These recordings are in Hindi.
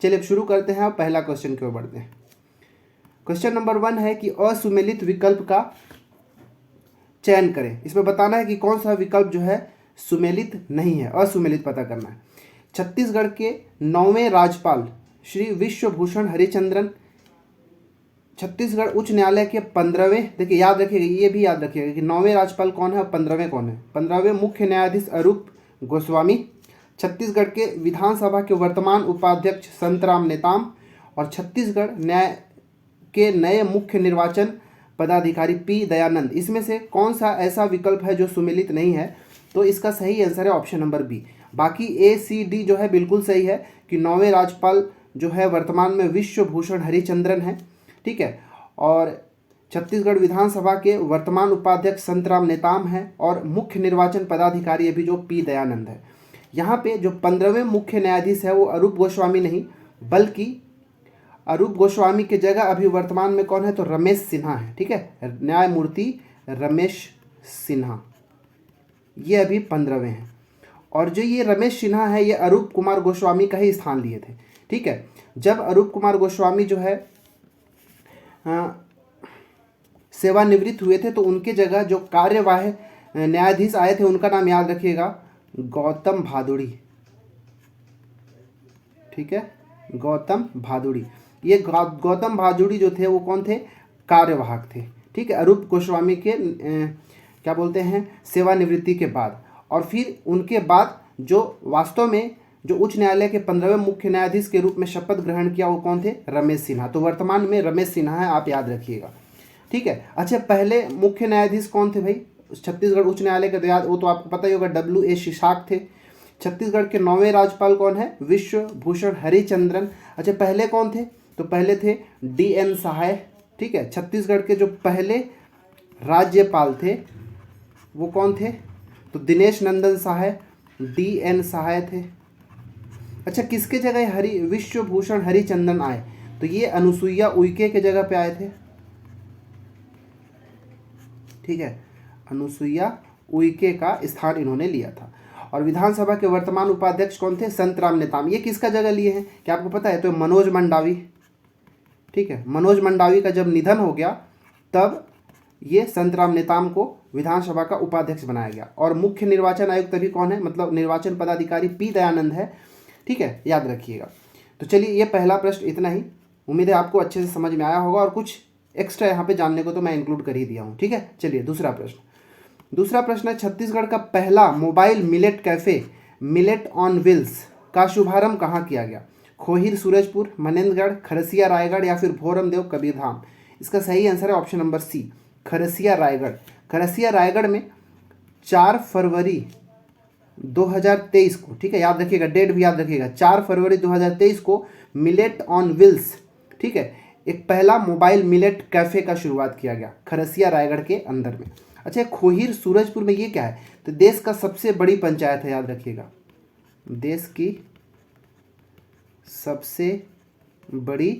चलिए अब शुरू करते हैं और पहला क्वेश्चन की ओर बढ़ते हैं। क्वेश्चन नंबर 1 है कि असुमेलित विकल्प का चयन करें। इसमें बताना है कि कौन सा विकल्प जो है सुमेलित नहीं है, असुमेलित पता करना है। छत्तीसगढ़ के 9वें राज्यपाल श्री विश्वभूषण हरिचंद्रन, छत्तीसगढ़ उच्च न्यायालय के 15वें, देखिए याद रखिएगा, ये भी याद रखिएगा कि 9वें राज्यपाल कौन है और 15वें कौन है। 15वें मुख्य न्यायाधीश अरूप गोस्वामी, छत्तीसगढ़ के विधानसभा के वर्तमान उपाध्यक्ष संतराम नेताम और छत्तीसगढ़ न्याय के नए मुख्य निर्वाचन पदाधिकारी पी दयानंद। इसमें से कौन सा ऐसा विकल्प है जो सुमेलित नहीं है? तो इसका सही आंसर है ऑप्शन नंबर बी। बाकी ए सी डी जो है बिल्कुल सही है कि 9वें राज्यपाल जो है वर्तमान में विश्वभूषण हरिचंद्रन है, ठीक है, और छत्तीसगढ़ विधानसभा के वर्तमान उपाध्यक्ष संतराम नेताम हैं और मुख्य निर्वाचन पदाधिकारी अभी जो पी दयानंद है। यहाँ पे जो 15वें मुख्य न्यायाधीश है वो अरूप गोस्वामी नहीं, बल्कि अरूप गोस्वामी की जगह अभी वर्तमान में कौन है? तो रमेश सिन्हा है, ठीक है, न्यायमूर्ति रमेश सिन्हा, ये अभी 15वें हैं। और जो ये रमेश सिन्हा है ये अरूप कुमार गोस्वामी का ही स्थान लिए थे, ठीक है। जब अरूप कुमार गोस्वामी जो है सेवानिवृत्त हुए थे तो उनके जगह जो कार्यवाही न्यायाधीश आए थे उनका नाम याद रखिएगा, गौतम भादुड़ी, ठीक है, गौतम भादुड़ी। ये गौतम भादुड़ी जो थे वो कौन थे? कार्यवाहक थे, ठीक है, अरूप गोस्वामी के क्या बोलते हैं सेवानिवृत्ति के बाद। और फिर उनके बाद जो वास्तव में जो उच्च न्यायालय के 15वें मुख्य न्यायाधीश के रूप में शपथ ग्रहण किया वो कौन थे? रमेश सिन्हा। तो वर्तमान में रमेश सिन्हा है, आप याद रखिएगा, ठीक है। अच्छा, पहले मुख्य न्यायाधीश कौन थे भाई छत्तीसगढ़ उच्च न्यायालय के? तो याद, वो तो आपको पता ही होगा, W.A. शिशाक थे। छत्तीसगढ़ के 9वें राज्यपाल कौन है? विश्वभूषण हरिचंद्रन। अच्छा, पहले कौन थे? तो पहले थे D.N. सहाय, ठीक है। छत्तीसगढ़ के जो पहले राज्यपाल थे वो कौन थे? तो दिनेश नंदन सहाय, D.N. सहाय थे। अच्छा, किसके जगह विश्वभूषण हरिचंद्रन आए? तो ये अनुसुईया उइके के जगह पे आए थे, ठीक है, अनुसुईया उइके का स्थान इन्होंने लिया था। और विधानसभा के वर्तमान उपाध्यक्ष कौन थे? संतराम नेताम। ये किसका जगह लिए हैं क्या आपको पता है? तो मनोज मंडावी, ठीक है, मनोज मंडावी का जब निधन हो गया तब ये संतराम नेताम को विधानसभा का उपाध्यक्ष बनाया गया। और मुख्य निर्वाचन आयुक्त अभी कौन है? मतलब निर्वाचन पदाधिकारी पी दयानंद है, ठीक है, याद रखिएगा। तो चलिए, ये पहला प्रश्न इतना ही। उम्मीद है आपको अच्छे से समझ में आया होगा, और कुछ एक्स्ट्रा यहाँ पे जानने को तो मैं इंक्लूड कर ही दिया हूँ, ठीक है। चलिए दूसरा प्रश्न है, छत्तीसगढ़ का पहला mobile millet cafe millet on wheels का शुभारंभ कहाँ किया गया? खोहिर सूरजपुर, मनेन्द्रगढ़, खरसिया रायगढ़ या फिर भोरमदेव कबीरधाम। इसका सही आंसर है option number C, Kharsia Raigarh. Kharsia Raigarh में 4 फरवरी 2023 को, ठीक है, याद रखिएगा, डेट भी याद रखिएगा, 4 फरवरी 2023 को मिलेट ऑन व्हील्स, ठीक है, एक पहला मोबाइल मिलेट कैफे का शुरुआत किया गया खरसिया रायगढ़ के अंदर में। अच्छा, खोहिर सूरजपुर में ये क्या है? तो देश का सबसे बड़ी पंचायत है, याद रखिएगा, देश की सबसे बड़ी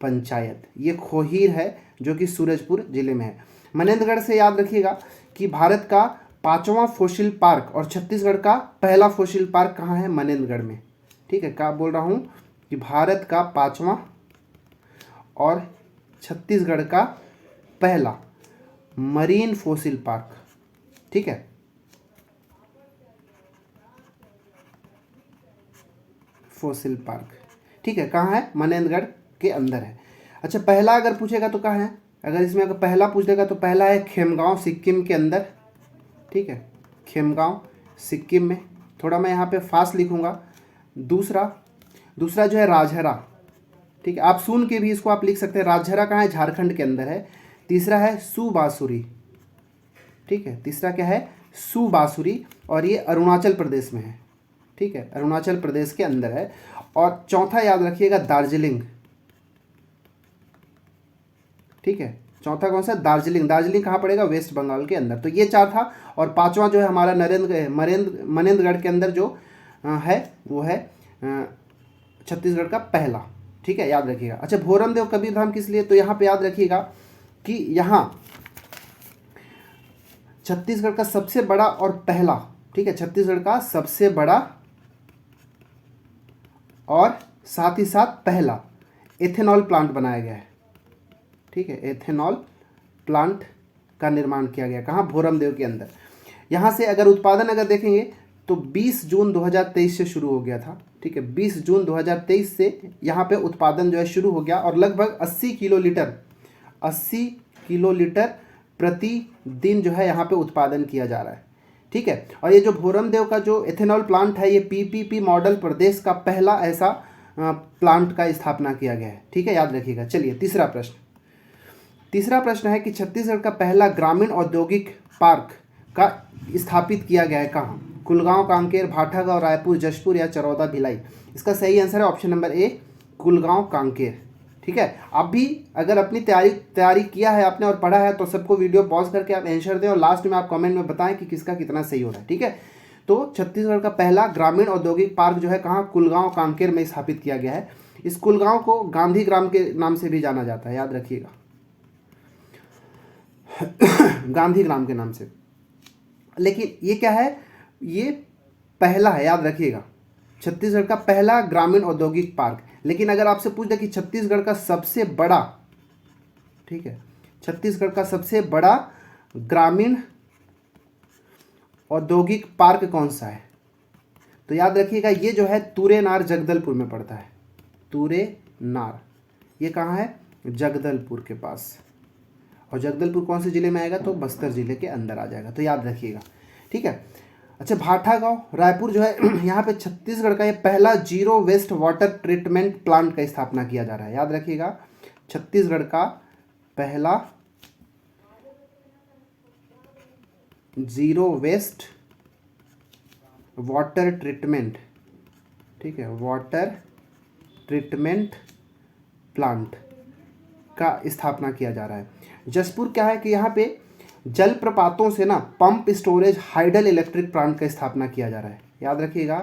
पंचायत ये खोहिर है जो कि सूरजपुर जिले में है। मनेन्द्रगढ़ से याद रखिएगा कि भारत का 5वां फोसिल पार्क और छत्तीसगढ़ का पहला फोसिल पार्क कहाँ है? मनेन्द्रगढ़ में, ठीक है। क्या बोल रहा हूँ कि भारत का 5वां और छत्तीसगढ़ का पहला मरीन फोसिल पार्क, ठीक है, फोसिल पार्क, ठीक है, कहाँ है? मनेन्द्रगढ़ के अंदर है। अच्छा, पहला अगर पूछेगा तो कहाँ है? अगर इसमें अगर पहला पूछ लेगा तो पहला है खेमगांव, सिक्किम के अंदर, ठीक है, खेमगांव सिक्किम में। थोड़ा मैं यहाँ पे फास्ट लिखूँगा। दूसरा जो है राजहरा, ठीक है, आप सुन के भी इसको आप लिख सकते हैं। राजहरा कहाँ है? झारखंड के अंदर है। तीसरा है सुबासुरी, ठीक है, तीसरा क्या है? सुबासुरी, और ये अरुणाचल प्रदेश में है, ठीक है, अरुणाचल प्रदेश के अंदर है। और चौथा याद रखिएगा दार्जिलिंग, ठीक है, चौथा कौन सा? दार्जिलिंग। दार्जिलिंग कहाँ पड़ेगा? वेस्ट बंगाल के अंदर। तो ये 4 था। और 5वां जो है हमारा मनेन्द्रगढ़ के अंदर जो है वो है छत्तीसगढ़ का पहला, ठीक है, याद रखिएगा। अच्छा, भोरमदेव कबीरधाम किस लिए? तो यहाँ पे याद रखिएगा कि यहाँ छत्तीसगढ़ का सबसे बड़ा और पहला, ठीक है, छत्तीसगढ़ का सबसे बड़ा और साथ ही साथ पहला एथेनॉल प्लांट बनाया गया है। ठीक है, एथेनॉल प्लांट का निर्माण किया गया कहाँ, भोरमदेव के अंदर। यहाँ से अगर उत्पादन अगर देखेंगे तो 20 जून 2023 से शुरू हो गया था। ठीक है, 20 जून 2023 से यहाँ पे उत्पादन जो है शुरू हो गया और लगभग 80 किलो लीटर प्रतिदिन जो है यहाँ पे उत्पादन किया जा रहा है। ठीक है, और ये जो भोरमदेव का जो एथेनॉल प्लांट है, ये पीपीपी मॉडल प्रदेश का पहला ऐसा प्लांट का स्थापना किया गया है। ठीक है, याद रखिएगा। चलिए तीसरा प्रश्न है कि छत्तीसगढ़ का पहला ग्रामीण औद्योगिक पार्क का स्थापित किया गया है कहाँ? कुलगांव, कांकेर, भाटागांव, रायपुर, जशपुर या चरौदा भिलाई। इसका सही आंसर है option number A, Kulgam, Kanker. ठीक है, आप भी अगर अपनी तैयारी किया है आपने और पढ़ा है तो सबको वीडियो पॉज करके आप आंसर दें और लास्ट में आप कमेंट में बताएं कि किसका कितना सही हो रहा है। ठीक है, तो छत्तीसगढ़ का पहला ग्रामीण औद्योगिक पार्क जो है कहाँ, कुलगांव, कांकेर में स्थापित किया गया है। इस कुलगांव को गांधी ग्राम के नाम से भी जाना जाता है, याद रखिएगा, गांधी ग्राम के नाम से। लेकिन ये क्या है, ये पहला है, याद रखिएगा, छत्तीसगढ़ का पहला ग्रामीण औद्योगिक पार्क। लेकिन अगर आपसे पूछ दे कि छत्तीसगढ़ का सबसे बड़ा, ठीक है, छत्तीसगढ़ का सबसे बड़ा ग्रामीण औद्योगिक पार्क कौन सा है, तो याद रखिएगा ये जो है तुरेनार जगदलपुर में पड़ता है। तुरेनार ये कहाँ है, जगदलपुर के पास। और जगदलपुर कौन से ज़िले में आएगा, तो बस्तर ज़िले के अंदर आ जाएगा, तो याद रखिएगा। ठीक है, अच्छा, भाटागांव, रायपुर जो है यहाँ पे छत्तीसगढ़ का ये पहला zero waste water treatment plant का स्थापना किया जा रहा है, याद रखिएगा, छत्तीसगढ़ का पहला जीरो वेस्ट वाटर ट्रीटमेंट, ठीक है, वाटर ट्रीटमेंट प्लांट का स्थापना किया जा रहा है। जशपुर क्या है कि यहाँ पे जलप्रपातों से ना pump storage hydel electric plant का स्थापना किया जा रहा है, याद रखिएगा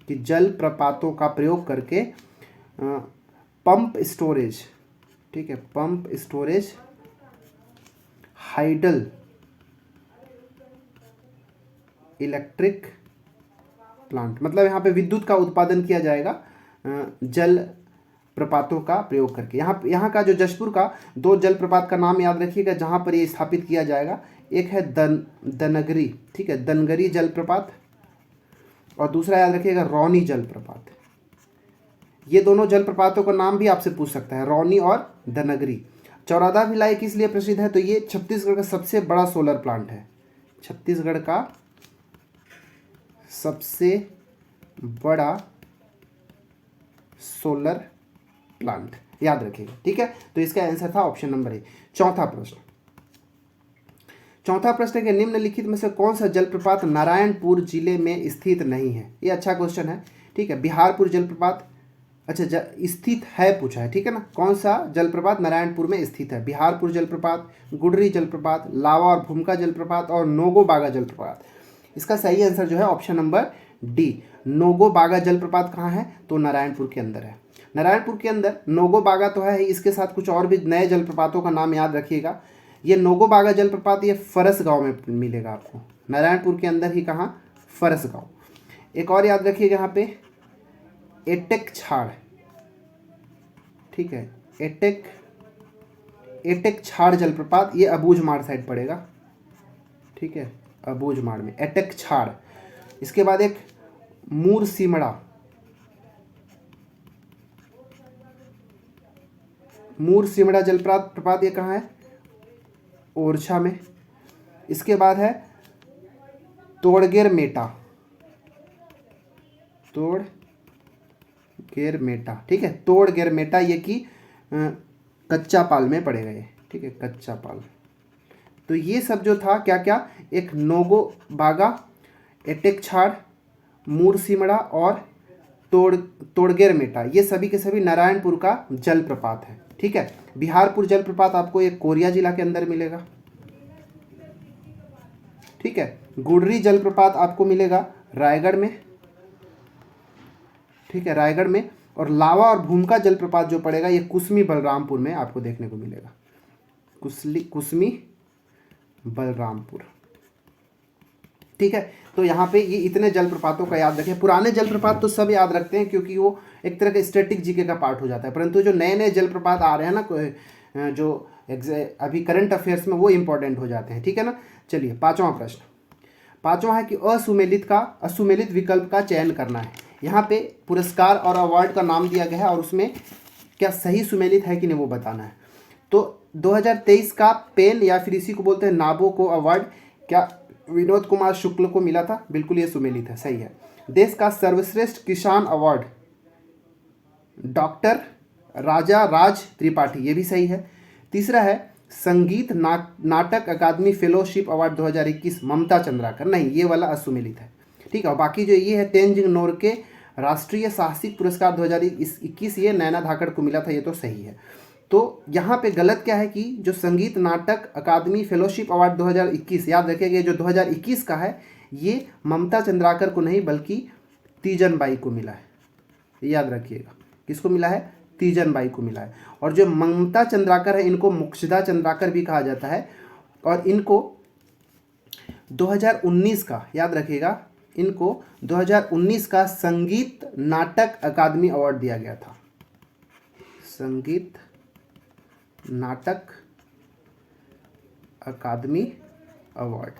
कि जलप्रपातों का प्रयोग करके पंप स्टोरेज, ठीक है, pump storage hydel electric plant, मतलब यहाँ पे विद्युत का उत्पादन किया जाएगा जल प्रपातों का प्रयोग करके। यहाँ का जो जशपुर का दो जलप्रपात का नाम याद रखिएगा जहाँ पर ये स्थापित किया जाएगा। एक है दनगरी, ठीक है, दनगरी जलप्रपात, और दूसरा याद रखिएगा रौनी जलप्रपात। ये दोनों जलप्रपातों का नाम भी आपसे पूछ सकता है, रौनी और दनगरी। चौरादा भिलाई किस लिए प्रसिद्ध है, तो ये छत्तीसगढ़ का सबसे बड़ा सोलर प्लांट है, छत्तीसगढ़ का सबसे बड़ा सोलर प्लांट, याद रखिएगा। ठीक है, तो इसका आंसर था ऑप्शन नंबर ए। चौथा प्रश्न है कि निम्नलिखित में से कौन सा जलप्रपात नारायणपुर जिले में स्थित नहीं है। ये अच्छा क्वेश्चन है। ठीक है, बिहारपुर जलप्रपात, अच्छा स्थित है पूछा है, ठीक है ना, कौन सा जलप्रपात नारायणपुर में स्थित है, बिहारपुर जलप्रपात, गुडरी जलप्रपात, लावा और भूमका जलप्रपात और नोगो बागा जलप्रपात। इसका सही आंसर जो है ऑप्शन नंबर डी, नोगो बागा जलप्रपात कहाँ है, तो नारायणपुर के अंदर है। नारायणपुर के अंदर नोगो बागा तो है, इसके साथ कुछ और भी नए जलप्रपातों का नाम याद रखिएगा। ये नोगो बागा जलप्रपात ये फरस गांव में मिलेगा आपको, नारायणपुर के अंदर ही, कहाँ, फरस गांव। एक और याद रखिएगा यहाँ पे एटेक छाड़, ठीक है, एटेक छाड़ जलप्रपात, ये अबूझमाड़ साइड पड़ेगा, ठीक है, अबूझमाड़ में एटेक छाड़। इसके बाद एक मूरसिमड़ा, मूरसिमड़ा जलप्रपात, ये कहाँ है, ओरछा में। इसके बाद है तोड़गेर मेटा, ठीक है, तोड़गेर मेटा, ये कि कच्चा पाल में पड़ेगा ये, ठीक है, कच्चा पाल। तो ये सब जो था क्या क्या, एक नोगो बागा, एटेक छाड़, मूरसिमड़ा और तोड़गेर मेटा, ये सभी के सभी नारायणपुर का जलप्रपात है। ठीक है, बिहारपुर जलप्रपात आपको एक कोरिया जिला के अंदर मिलेगा। ठीक है, गुडरी जलप्रपात आपको मिलेगा रायगढ़ में, ठीक है, रायगढ़ में। और लावा और भूमका जलप्रपात जो पड़ेगा ये कुसमी बलरामपुर में आपको देखने को मिलेगा, कुसमी बलरामपुर। ठीक है। तो यहाँ पे ये इतने जलप्रपातों का याद रखें। पुराने जलप्रपात तो सब याद रखते हैं क्योंकि वो एक तरह का स्टैटिक जीके का पार्ट हो जाता है, परंतु जो नए नए जलप्रपात आ रहे हैं ना, जो अभी करंट अफेयर्स में, वो इंपॉर्टेंट हो जाते हैं, ठीक है ना। चलिए पांचवा प्रश्न। पांचवा है कि असुमेलित विकल्प का चयन करना है। यहाँ पे पुरस्कार और अवार्ड का नाम दिया गया है और उसमें क्या सही सुमेलित है कि नहीं वो बताना है। तो 2023 का पेन या फिर इसी को बोलते हैं नाबोको अवार्ड क्या विनोद कुमार शुक्ल को मिला था? बिल्कुल ये सुमेलित है, सही है। देश का सर्वश्रेष्ठ किसान अवार्ड डॉक्टर राजा राज त्रिपाठी, ये भी सही है। तीसरा है संगीत नाटक अकादमी फेलोशिप अवार्ड 2021 ममता चंद्राकर, नहीं ये वाला असुमेलित है, ठीक है। और बाकी जो ये है तेनजिंग नोरके राष्ट्रीय साहसिक पुरस्कार 2021, ये नैना धाकड़ को मिला था, ये तो सही है। तो यहाँ पे गलत क्या है कि जो संगीत नाटक अकादमी फेलोशिप अवार्ड 2021, याद रखिएगा जो 2021 का है ये ममता चंद्राकर को नहीं बल्कि तीजन बाई को मिला है, याद रखिएगा। किसको मिला है? तीजन बाई को मिला है। और जो ममता चंद्राकर है इनको मोक्षदा चंद्राकर भी कहा जाता है और इनको 2019 का, याद रखिएगा, इनको 2019 का संगीत नाटक अकादमी अवार्ड दिया गया था। संगीत नाटक अकादमी अवार्ड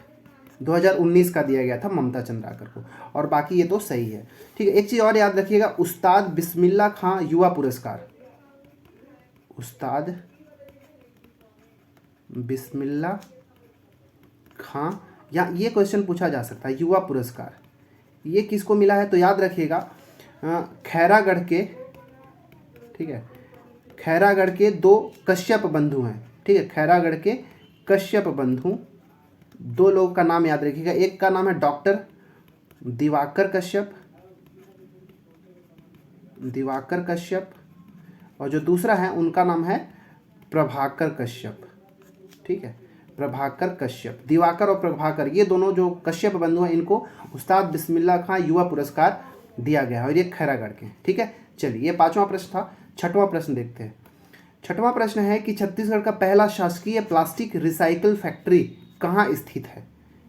2019 का दिया गया था ममता चंद्राकर को, और बाकी ये तो सही है, ठीक है। एक चीज़ और याद रखिएगा, उस्ताद बिस्मिल्लाह खां युवा पुरस्कार, उस्ताद बिस्मिल्लाह खां, या ये क्वेश्चन पूछा जा सकता है, युवा पुरस्कार ये किसको मिला है? तो याद रखिएगा खैरागढ़ के, ठीक है, खैरागढ़ के 2 कश्यप बंधु हैं, ठीक है। खैरागढ़ के कश्यप बंधु, 2 लोगों का नाम याद रखिएगा। एक का नाम है डॉक्टर दिवाकर कश्यप, और जो दूसरा है उनका नाम है प्रभाकर कश्यप, ठीक है। प्रभाकर कश्यप, दिवाकर और प्रभाकर, ये दोनों जो कश्यप बंधु हैं इनको उस्ताद बिस्मिल्लाह खां युवा पुरस्कार दिया गया है और ये खैरागढ़ के, ठीक है। चलिए ये पांचवा प्रश्न था। छठवां प्रश्न देखते हैं। छठवां प्रश्न है कि छत्तीसगढ़ का पहला शासकीय प्लास्टिक रिसाइकल फैक्ट्री कहाँ स्थित है?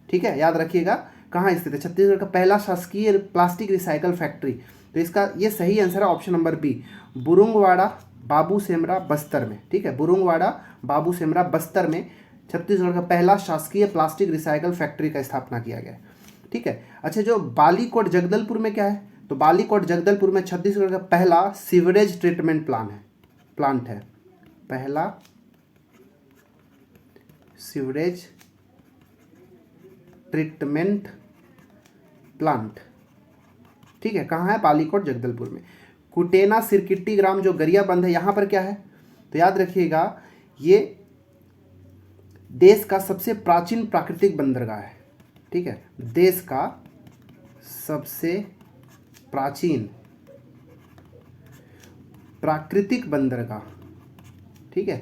ठीक है, याद रखिएगा कहाँ स्थित है छत्तीसगढ़ का पहला शासकीय प्लास्टिक रिसाइकल फैक्ट्री। तो इसका ये सही आंसर है ऑप्शन नंबर बी, बुरुंगवाड़ा बाबूसेमरा बस्तर में, ठीक है। बुरुंगवाड़ा बाबूसेमरा बस्तर में छत्तीसगढ़ का पहला शासकीय प्लास्टिक रिसाइकल फैक्ट्री का स्थापना किया गया, ठीक है। अच्छा, जो बालीकोट जगदलपुर में क्या है? तो बालीकोट जगदलपुर में छत्तीसगढ़ का पहला सीवरेज ट्रीटमेंट प्लांट है, पहला सीवरेज ट्रीटमेंट प्लांट, ठीक है। कहाँ है? बालीकोट जगदलपुर में। कुटेना सिरकिट्टी ग्राम जो गरियाबंद है, यहाँ पर क्या है? तो याद रखिएगा ये देश का सबसे प्राचीन प्राकृतिक बंदरगाह है, ठीक है। देश का सबसे प्राचीन प्राकृतिक बंदरगाह, ठीक है।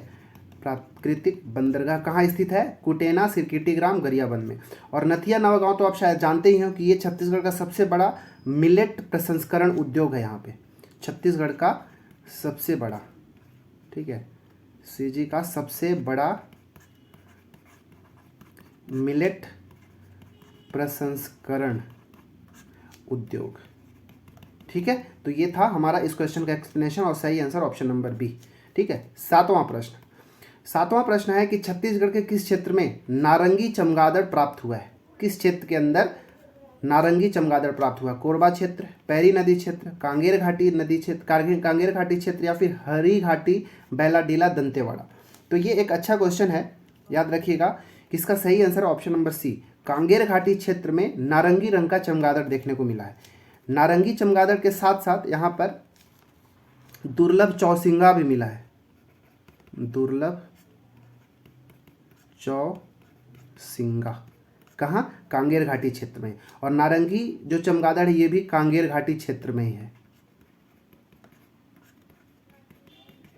प्राकृतिक बंदरगाह कहाँ स्थित है? कुटेना सिरकिट्टी ग्राम गरियाबंद में। और नथिया नवागांव तो आप शायद जानते ही हो कि ये छत्तीसगढ़ का सबसे बड़ा मिलेट प्रसंस्करण उद्योग है। यहाँ पे छत्तीसगढ़ का सबसे बड़ा, ठीक है, सीजी का सबसे बड़ा मिलेट प्रसंस्करण उद्योग, ठीक है। तो ये था हमारा इस क्वेश्चन का एक्सप्लेनेशन और सही आंसर ऑप्शन नंबर बी, ठीक है। सातवां प्रश्न है कि छत्तीसगढ़ के किस क्षेत्र में नारंगी चमगादड़ प्राप्त हुआ है? किस क्षेत्र के अंदर नारंगी चमगादड़ प्राप्त हुआ? कोरबा क्षेत्र, पैरी नदी क्षेत्र, कांगेर घाटी नदी क्षेत्र, कांगेर घाटी क्षेत्र, या फिर हरी घाटी, बैलाडीला, दंतेवाड़ा। तो ये एक अच्छा क्वेश्चन है, याद रखिएगा कि इसका सही answer option number C, Kanger घाटी क्षेत्र में नारंगी रंग का चमगादड़ देखने को मिला है। नारंगी चमगादड़ के साथ साथ यहाँ पर दुर्लभ चौसिंगा भी मिला है, दुर्लभ चौसिंगा, कहाँ? कांगेर घाटी क्षेत्र में। और नारंगी जो चमगादड़ है ये भी कांगेर घाटी क्षेत्र में ही है,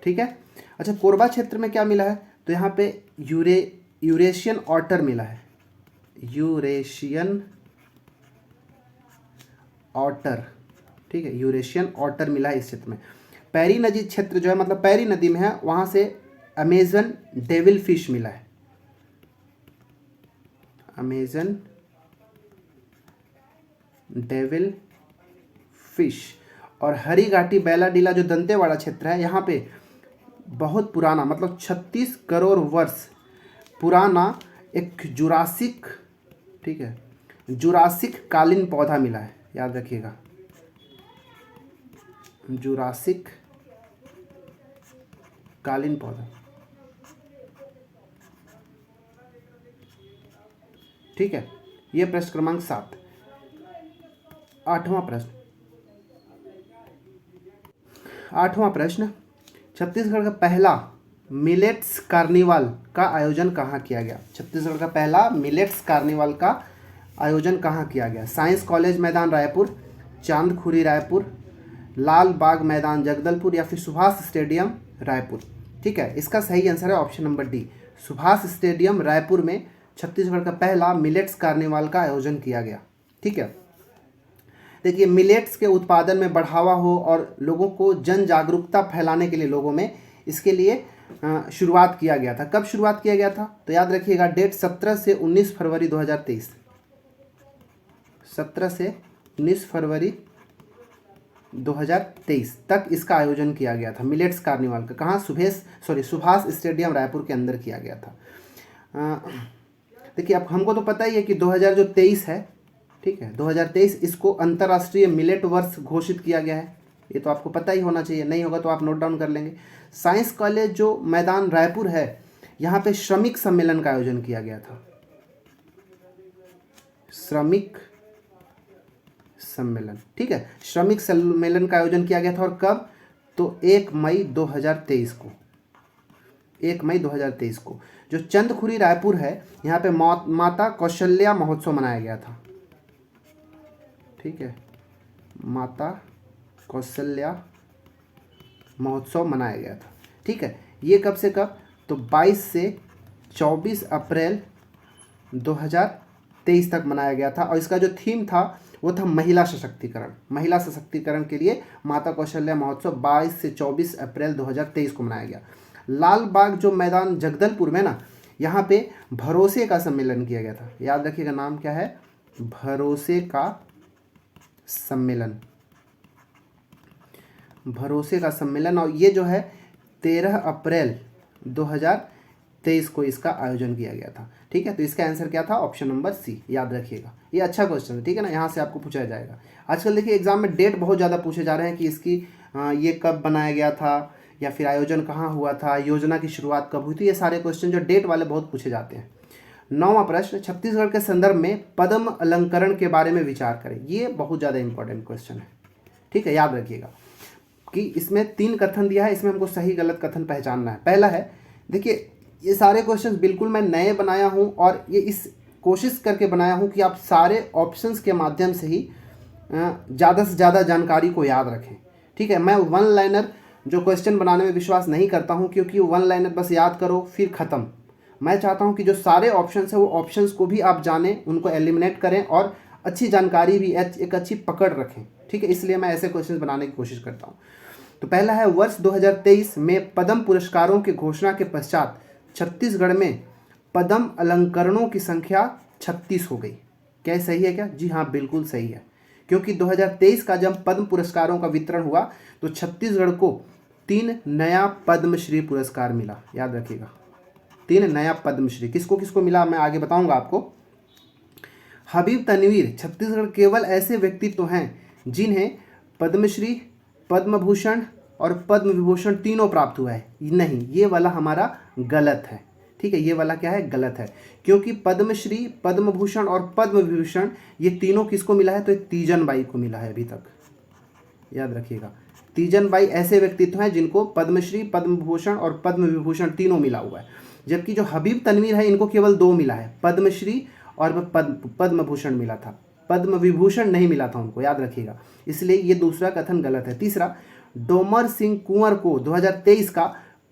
ठीक है। अच्छा, कोरबा क्षेत्र में क्या मिला है? तो यहाँ पे यूरेशियन ऑटर मिला है, यूरेशियन ऑटर, ठीक है, यूरेशियन ऑटर मिला है इस क्षेत्र में। पैरी नदी क्षेत्र जो है, मतलब पैरी नदी में है, वहाँ से अमेजन डेविल फिश मिला है, अमेजन डेविल फिश। और हरी घाटी बैलाडीला जो दंतेवाड़ा क्षेत्र है, यहाँ पे बहुत पुराना मतलब 36 करोड़ वर्ष पुराना एक जुरासिक, ठीक है, जुरासिक कालीन पौधा मिला है, याद रखिएगा, जुरासिक कालीन पौधा। ठीक है, यह प्रश्न क्रमांक 7। 8वां प्रश्न, छत्तीसगढ़ का पहला मिलेट्स कार्निवाल का आयोजन कहाँ किया गया? छत्तीसगढ़ का पहला मिलेट्स कार्निवाल का आयोजन कहाँ किया गया? साइंस कॉलेज मैदान रायपुर, चांदखुरी रायपुर, लाल बाग मैदान जगदलपुर, या फिर सुभाष स्टेडियम रायपुर। ठीक है, इसका सही आंसर है option number D, Subhash stadium Raipur में छत्तीसगढ़ का पहला मिलेट्स कार्निवाल का आयोजन किया गया। ठीक है, देखिए, मिलेट्स के उत्पादन में बढ़ावा हो और लोगों को जन जागरूकता फैलाने के लिए लोगों में इसके लिए शुरुआत किया गया था। कब शुरुआत किया गया था? तो याद रखिएगा, डेट 17 से 19 फरवरी 2023, 17 से 19 फरवरी 2023 तक इसका आयोजन किया गया था मिलेट्स कार्निवाल का। कहाँ? सुभाष स्टेडियम रायपुर के अंदर किया गया था। देखिए, अब हमको तो पता ही है कि 2023 है, ठीक है, 2023 इसको अंतर्राष्ट्रीय मिलेट वर्ष घोषित किया गया है, ये तो आपको पता ही होना चाहिए, नहीं होगा तो आप नोट डाउन कर लेंगे। साइंस कॉलेज जो मैदान रायपुर है, यहाँ पे श्रमिक सम्मेलन का आयोजन किया गया था, श्रमिक सम्मेलन। ठीक है, श्रमिक सम्मेलन का आयोजन किया गया था, और कब? तो 1 मई 2023 को, 1 मई 2023 को। जो चंदखुरी रायपुर है, यहाँ पे माता कौशल्या महोत्सव मनाया गया था। ठीक है, माता कौशल्या महोत्सव मनाया गया था। ठीक है, ये कब से कब? तो 22 से 24 अप्रैल 2023 तक मनाया गया था, और इसका जो थीम था वो था महिला सशक्तिकरण। महिला सशक्तिकरण के लिए माता कौशल्या महोत्सव 22 से 24 अप्रैल 2023 को मनाया गया। लाल बाग जो मैदान जगदलपुर में ना, यहाँ पे भरोसे का सम्मेलन किया गया था, याद रखिएगा, नाम क्या है? भरोसे का सम्मेलन, भरोसे का सम्मेलन। और ये जो है 13 अप्रैल 2023 को इसका आयोजन किया गया था। ठीक है, तो इसका आंसर क्या था? ऑप्शन नंबर सी, याद रखिएगा, ये अच्छा क्वेश्चन है। ठीक है ना, यहाँ से आपको पूछा जाएगा। आजकल देखिए एग्जाम में डेट बहुत ज़्यादा पूछे जा रहे हैं कि इसकी ये कब बनाया गया था, या फिर आयोजन कहाँ हुआ था, योजना की शुरुआत कब हुई थी, ये सारे क्वेश्चन जो डेट वाले बहुत पूछे जाते हैं। 9वां प्रश्न, छत्तीसगढ़ के संदर्भ में पद्म अलंकरण के बारे में विचार करें। ये बहुत ज़्यादा इंपॉर्टेंट क्वेश्चन है। ठीक है, याद रखिएगा कि इसमें 3 कथन दिया है, इसमें हमको सही गलत कथन पहचानना है। पहला है, देखिए ये सारे क्वेश्चंस बिल्कुल मैं नए बनाया हूं, और ये इस कोशिश करके बनाया हूं कि आप सारे ऑप्शंस के माध्यम से ही ज़्यादा से ज़्यादा जानकारी को याद रखें। ठीक है, मैं वन लाइनर जो क्वेश्चन बनाने में विश्वास नहीं करता हूं, क्योंकि वन लाइनर बस याद करो फिर ख़त्म। मैं चाहता हूं कि जो सारे ऑप्शंस हैं वो ऑप्शंस को भी आप जानें, उनको एलिमिनेट करें, और अच्छी जानकारी भी, एक अच्छी पकड़ रखें। ठीक है, इसलिए मैं ऐसे क्वेश्चन बनाने की कोशिश करता हूँ। तो पहला है, वर्ष 2023 में पद्म पुरस्कारों की घोषणा के पश्चात छत्तीसगढ़ में पद्म अलंकरणों की संख्या 36 हो गई। क्या सही है क्या? जी हाँ, बिल्कुल सही है, क्योंकि 2023 का जब पद्म पुरस्कारों का वितरण हुआ तो छत्तीसगढ़ को 3 नया पद्मश्री पुरस्कार मिला। याद रखिएगा, 3 नया पद्मश्री। किसको किसको मिला मैं आगे बताऊंगा आपको। हबीब तनवीर छत्तीसगढ़ केवल ऐसे व्यक्तित्व हैं जिन्हें पद्मश्री, पद्म भूषण और पद्म विभूषण तीनों प्राप्त हुआ है। नहीं, ये वाला हमारा गलत है। ठीक है, ये वाला क्या है? गलत है, क्योंकि पद्मश्री, पद्म भूषण और पद्म विभूषण ये तीनों किसको मिला है? तो तीजन बाई को मिला है अभी तक। याद रखिएगा, तीजन बाई ऐसे व्यक्तित्व हैं जिनको पद्मश्री, पद्म भूषण और पद्म विभूषण तीनों मिला हुआ है। जबकि जो हबीब तनवीर है इनको केवल 2 मिला है, पद्मश्री और पद्म भूषण मिला था, पद्म विभूषण नहीं मिला था उनको। याद रखिएगा, इसलिए ये दूसरा कथन गलत है। तीसरा, डोमर सिंह कुंवर को 2023 का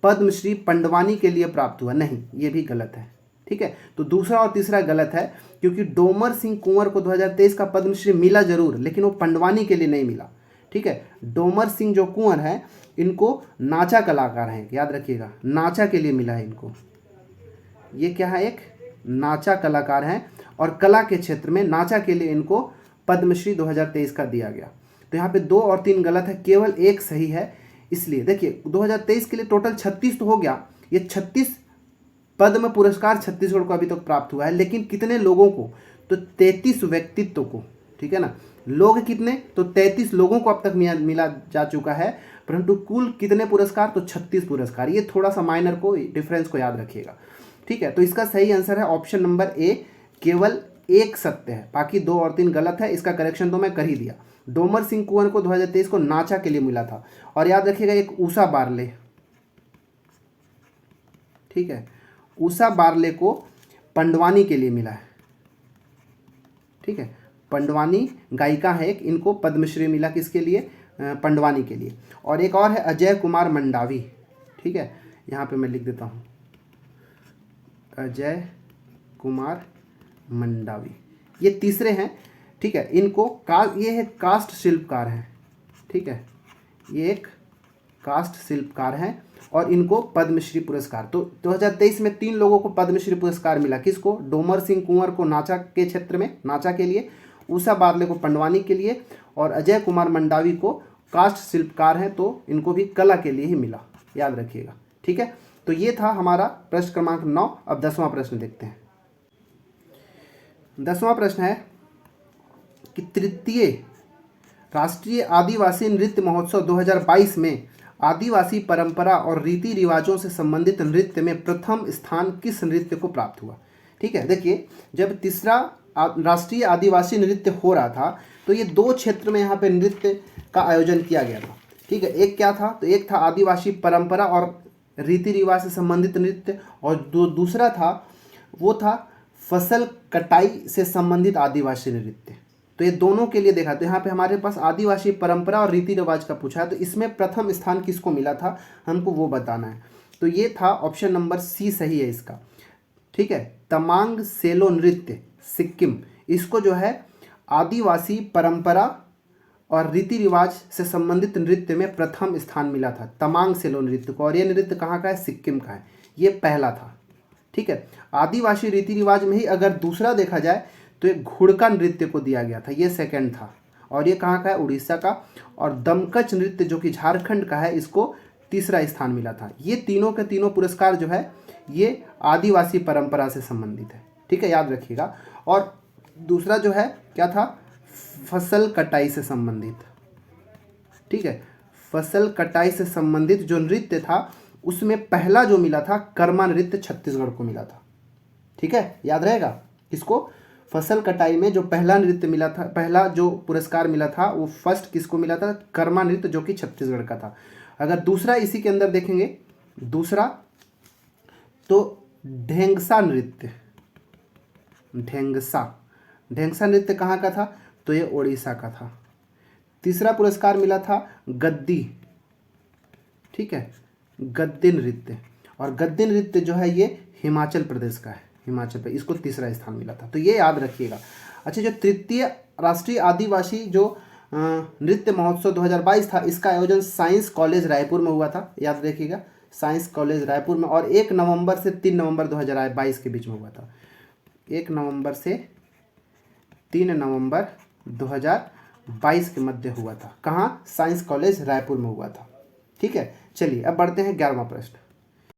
पद्मश्री पंडवानी के लिए प्राप्त हुआ। नहीं, ये भी गलत है। ठीक है, तो दूसरा और तीसरा गलत है, क्योंकि डोमर सिंह कुंवर को 2023 का पद्मश्री मिला जरूर, लेकिन वो पंडवानी के लिए नहीं मिला। ठीक है, डोमर सिंह जो कुंवर हैं इनको नाचा कलाकार हैं, याद रखिएगा, नाचा के लिए मिला है इनको। ये क्या है? एक नाचा कलाकार हैं, और कला के क्षेत्र में नाचा के लिए इनको पद्मश्री 2023 का दिया गया। तो यहाँ पे 2 और 3 गलत है, केवल एक सही है। इसलिए देखिए 2023 के लिए टोटल 36 तो हो गया, ये 36 पद्म पुरस्कार छत्तीसगढ़ को अभी तक प्राप्त हुआ है, लेकिन कितने लोगों को? तो 33 व्यक्तित्व को, ठीक है ना। लोग कितने? तो 33 लोगों को अब तक मिला जा चुका है, परंतु कुल कितने पुरस्कार? तो 36 पुरस्कार। ये थोड़ा सा माइनर को डिफरेंस को याद रखिएगा, ठीक है। तो इसका सही आंसर है ऑप्शन नंबर ए, केवल एक सत्य है, बाकी 2 और 3 गलत है। इसका करेक्शन तो मैं कर ही दिया। डोमर सिंह कुंवर को 2023 को नाचा के लिए मिला था। और याद रखिएगा एक उषा बारले, ठीक है, उषा बारले को पंडवानी के लिए मिला है, ठीक है। पंडवानी गायिका है एक, इनको पद्मश्री मिला किसके लिए? पंडवानी के लिए। और एक और है अजय कुमार मंडावी, ठीक है, यहाँ पे मैं लिख देता हूँ अजय कुमार मंडावी, ये तीसरे हैं, ठीक है। इनको ये है कास्ट शिल्पकार हैं, ठीक है, ये एक कास्ट शिल्पकार हैं और इनको पद्मश्री पुरस्कार। तो 2023 में 3 लोगों को पद्मश्री पुरस्कार मिला। किसको? डोमर सिंह कुंवर को नाचा के क्षेत्र में, नाचा के लिए, उषा बारले को पंडवानी के लिए, और अजय कुमार मंडावी को कास्ट शिल्पकार हैं, तो इनको भी कला के लिए ही मिला, याद रखिएगा, ठीक है। तो ये था हमारा प्रश्न क्रमांक 9। अब 10वां प्रश्न देखते हैं। 10वां प्रश्न है कि तृतीय राष्ट्रीय आदिवासी नृत्य महोत्सव 2022 में आदिवासी परंपरा और रीति रिवाजों से संबंधित नृत्य में प्रथम स्थान किस नृत्य को प्राप्त हुआ? ठीक है, देखिए जब तीसरा राष्ट्रीय आदिवासी नृत्य हो रहा था तो ये 2 क्षेत्र में यहाँ पे नृत्य का आयोजन किया गया था, ठीक है। एक क्या था? तो एक था आदिवासी परंपरा और रीति रिवाज से संबंधित नृत्य, और दूसरा था वो था फसल कटाई से संबंधित आदिवासी नृत्य। तो ये दोनों के लिए देखा, तो यहाँ पे हमारे पास आदिवासी परंपरा और रीति रिवाज का पूछा है, तो इसमें प्रथम स्थान किसको मिला था हमको वो बताना है। तो ये था ऑप्शन नंबर सी सही है इसका, ठीक है। तमांग सेलो नृत्य सिक्किम, इसको जो है आदिवासी परंपरा और रीति रिवाज से संबंधित नृत्य में प्रथम स्थान मिला था, तमांग सेलो नृत्य को। और ये नृत्य कहाँ का है? सिक्किम का है, ये पहला था, ठीक है। आदिवासी रीति रिवाज में ही अगर दूसरा देखा जाए तो एक घुड़का नृत्य को दिया गया था, ये सेकंड था। और ये कहाँ का है? उड़ीसा का। और दमकच नृत्य जो कि झारखंड का है, इसको तीसरा स्थान मिला था। ये तीनों के तीनों पुरस्कार जो है ये आदिवासी परंपरा से संबंधित है, ठीक है, याद रखिएगा। और दूसरा जो है क्या था? फसल कटाई से संबंधित, ठीक है। फसल कटाई से संबंधित जो नृत्य था उसमें पहला जो मिला था कर्मा नृत्य छत्तीसगढ़ को मिला था, ठीक है, याद रहेगा। किसको? फसल कटाई में जो पहला नृत्य मिला था, पहला जो पुरस्कार मिला था वो फर्स्ट किसको मिला था? कर्मा नृत्य, जो कि छत्तीसगढ़ का था। अगर दूसरा इसी के अंदर देखेंगे, दूसरा तो ढेंगसा नृत्य, ढेंगसा नृत्य कहाँ का था? तो ये ओडिशा का था। तीसरा पुरस्कार मिला था गद्दी, ठीक है, गद्दी नृत्य। और गद्दी नृत्य जो है ये हिमाचल प्रदेश का है, हिमाचल प्रदेश, इसको तीसरा स्थान मिला था। तो ये याद रखिएगा। अच्छा, जो तृतीय राष्ट्रीय आदिवासी जो नृत्य महोत्सव 2022 था, इसका आयोजन साइंस कॉलेज रायपुर में हुआ था, याद रखिएगा, साइंस कॉलेज रायपुर में। और 1 नवंबर से 3 नवंबर 2022 के बीच में हुआ था, 1 नवंबर से 3 नवंबर 2022 के मध्य हुआ था। कहाँ? साइंस कॉलेज रायपुर में हुआ था, ठीक है। चलिए अब बढ़ते हैं 11वां प्रश्न।